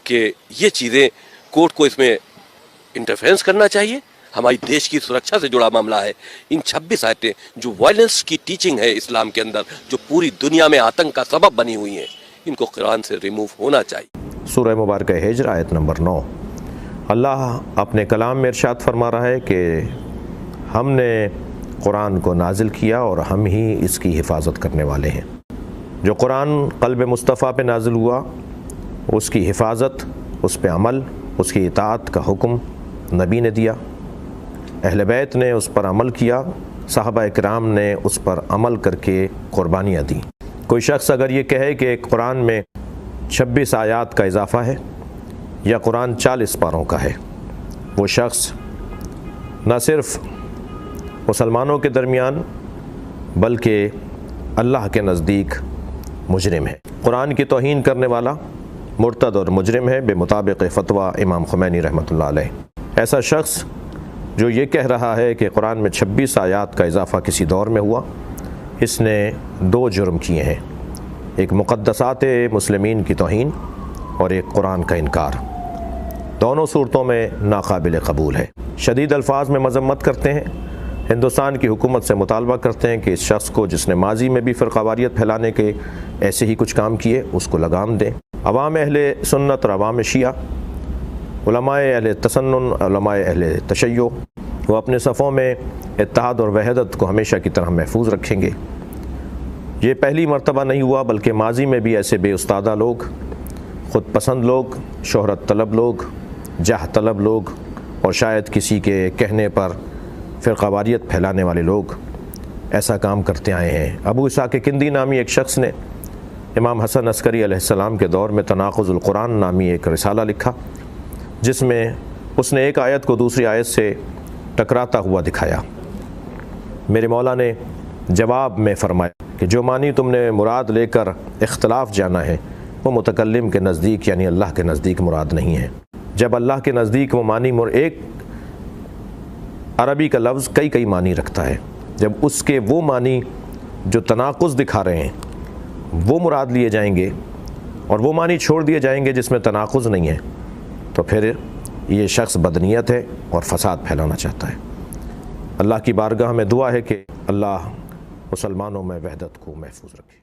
کہ یہ چیزیں کورٹ کو اس میں انٹرفیرنس کرنا چاہیے. ہماری دیش کی سرکشا سے جڑا معاملہ ہے. ان 26 آیتیں جو وائلنس کی ٹیچنگ ہے اسلام کے اندر، جو پوری دنیا میں آتنک کا سبب بنی ہوئی ہیں، ان کو قرآن سے ریموو ہونا چاہیے. سورہ مبارکہ ہجر آیت نمبر 9. اللہ اپنے کلام میں ارشاد فرما رہا ہے کہ ہم نے قرآن کو نازل کیا اور ہم ہی اس کی حفاظت کرنے والے ہیں. جو قرآن قلب مصطفیٰ پہ نازل ہوا، اس کی حفاظت، اس پہ عمل، اس کی اطاعت کا حکم نبی نے دیا. اہل بیت نے اس پر عمل کیا، صحابہ کرام نے اس پر عمل کر کے قربانیاں دیں. کوئی شخص اگر یہ کہے کہ قرآن میں 26 آیات کا اضافہ ہے یا قرآن 40 پاروں کا ہے، وہ شخص نہ صرف مسلمانوں کے درمیان بلکہ اللہ کے نزدیک مجرم ہے. قرآن کی توہین کرنے والا مرتد اور مجرم ہے بمطابق فتویٰ امام خمینی رحمۃ اللہ علیہ. ایسا شخص جو یہ کہہ رہا ہے کہ قرآن میں 26 آیات کا اضافہ کسی دور میں ہوا، اس نے 2 جرم کیے ہیں. ایک مقدسات مسلمین کی توہین اور ایک قرآن کا انکار. دونوں صورتوں میں ناقابل قبول ہے. شدید الفاظ میں مذمت کرتے ہیں. ہندوستان کی حکومت سے مطالبہ کرتے ہیں کہ اس شخص کو جس نے ماضی میں بھی فرقہ واریت پھیلانے کے ایسے ہی کچھ کام کیے، اس کو لگام دیں. عوام اہل سنت اور عوام شیعہ، علماء اہل تسنن، علماء اہل تشیع، وہ اپنے صفوں میں اتحاد اور وحدت کو ہمیشہ کی طرح محفوظ رکھیں گے. یہ پہلی مرتبہ نہیں ہوا، بلکہ ماضی میں بھی ایسے بے استادہ لوگ، خود پسند لوگ، شہرت طلب لوگ، جاہ طلب لوگ اور شاید کسی کے کہنے پر فرقہ واریت پھیلانے والے لوگ ایسا کام کرتے آئے ہیں. ابو اسحاق کندی نامی ایک شخص نے امام حسن عسکری علیہ السلام کے دور میں تناقض القرآن نامی ایک رسالہ لکھا، جس میں اس نے ایک آیت کو دوسری آیت سے ٹکراتا ہوا دکھایا. میرے مولا نے جواب میں فرمایا کہ جو معنی تم نے مراد لے کر اختلاف جانا ہے، وہ متکلم کے نزدیک یعنی اللہ کے نزدیک مراد نہیں ہے. جب اللہ کے نزدیک وہ معنی ایک عربی کا لفظ کئی معنی رکھتا ہے، جب اس کے وہ معنی جو تناقض دکھا رہے ہیں وہ مراد لیے جائیں گے اور وہ معنی چھوڑ دیے جائیں گے جس میں تناقض نہیں ہے، تو پھر یہ شخص بدنیت ہے اور فساد پھیلانا چاہتا ہے. اللہ کی بارگاہ میں دعا ہے کہ اللہ مسلمانوں میں وحدت کو محفوظ رکھے.